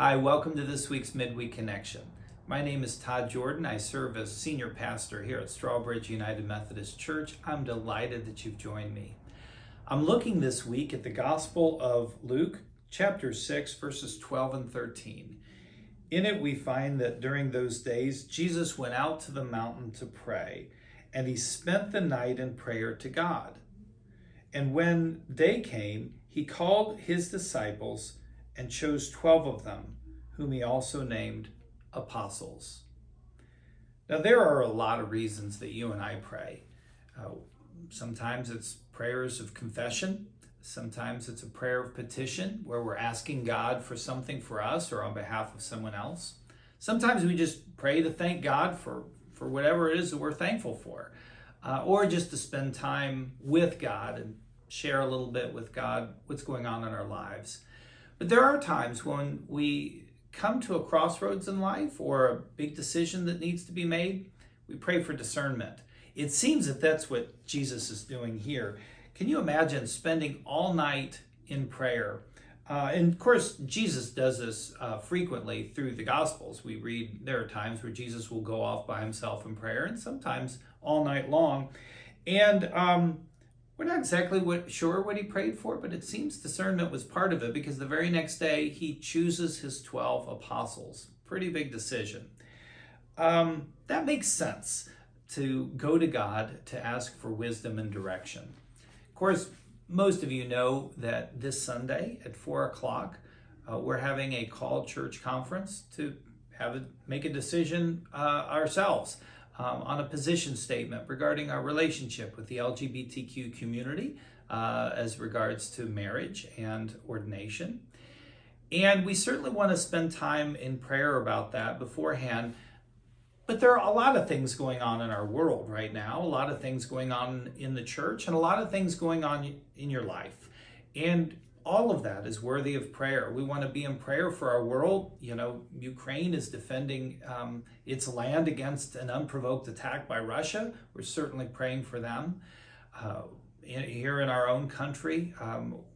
Hi, welcome to this week's Midweek Connection. My name is Todd Jordan. I serve as senior pastor here at Strawbridge United Methodist Church. I'm delighted that you've joined me. I'm looking this week at the Gospel of Luke, chapter 6, verses 12 and 13. In it, we find that during those days, Jesus went out to the mountain to pray, and he spent the night in prayer to God. And when day came, he called his disciples and chose 12 of them, whom he also named apostles. Now, there are a lot of reasons that you and I pray. Sometimes it's prayers of confession. Sometimes it's a prayer of petition where we're asking God for something for us or on behalf of someone else. Sometimes we just pray to thank God for whatever it is that we're thankful for, or just to spend time with God and share a little bit with God what's going on in our lives. But there are times when we come to a crossroads in life or a big decision that needs to be made, we pray for discernment. It seems that that's what Jesus is doing here. Can you imagine spending all night in prayer? And of course, Jesus does this frequently through the Gospels. We read there are times where Jesus will go off by himself in prayer, and sometimes all night long. And we're not exactly sure what he prayed for, but it seems discernment was part of it, because the very next day he chooses his 12 apostles. Pretty big decision. That makes sense, to go to God to ask for wisdom and direction. Of course, most of you know that this Sunday at 4 o'clock, we're having a called church conference to make a decision ourselves on a position statement regarding our relationship with the LGBTQ community as regards to marriage and ordination. And we certainly want to spend time in prayer about that beforehand. But there are a lot of things going on in our world right now, a lot of things going on in the church, and a lot of things going on in your life. And all of that is worthy of prayer. We want to be in prayer for our world. You know, Ukraine is defending its land against an unprovoked attack by Russia. We're certainly praying for them. Here in our own country,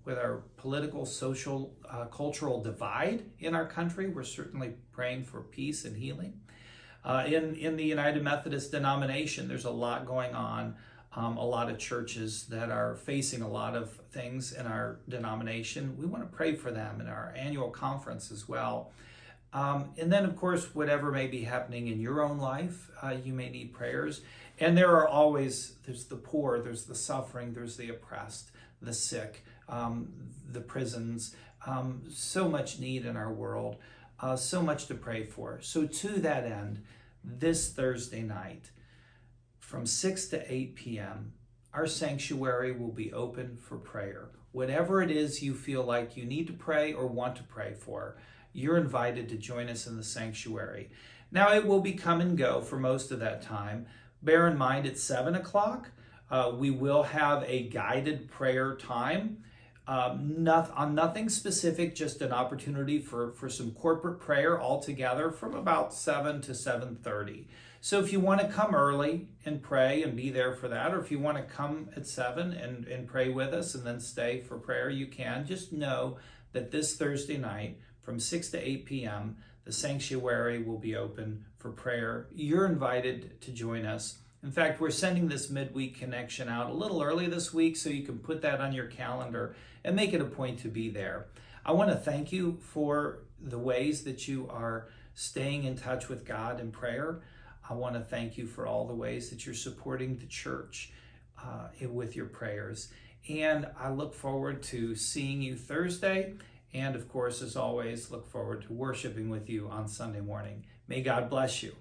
with our political, social, cultural divide in our country, we're certainly praying for peace and healing. In the United Methodist denomination, there's a lot going on. A lot of churches that are facing a lot of things in our denomination. We want to pray for them in our annual conference as well. And then, of course, whatever may be happening in your own life, you may need prayers. And there are always, there's the poor, there's the suffering, there's the oppressed, the sick, the prisons, so much need in our world, so much to pray for. So to that end, this Thursday night, from 6 to 8 p.m., our sanctuary will be open for prayer. Whatever it is you feel like you need to pray or want to pray for, you're invited to join us in the sanctuary. Now, it will be come and go for most of that time. Bear in mind, at 7 o'clock, we will have a guided prayer time. On nothing specific, just an opportunity for some corporate prayer all together from about 7 to 7:30. So if you want to come early and pray and be there for that, or if you want to come at 7 and pray with us and then stay for prayer, you can. Just know that this Thursday night from 6 to 8 p.m., the sanctuary will be open for prayer. You're invited to join us. In fact, we're sending this Midweek Connection out a little early this week, so you can put that on your calendar and make it a point to be there. I want to thank you for the ways that you are staying in touch with God in prayer. I want to thank you for all the ways that you're supporting the church with your prayers. And I look forward to seeing you Thursday. And of course, as always, look forward to worshiping with you on Sunday morning. May God bless you.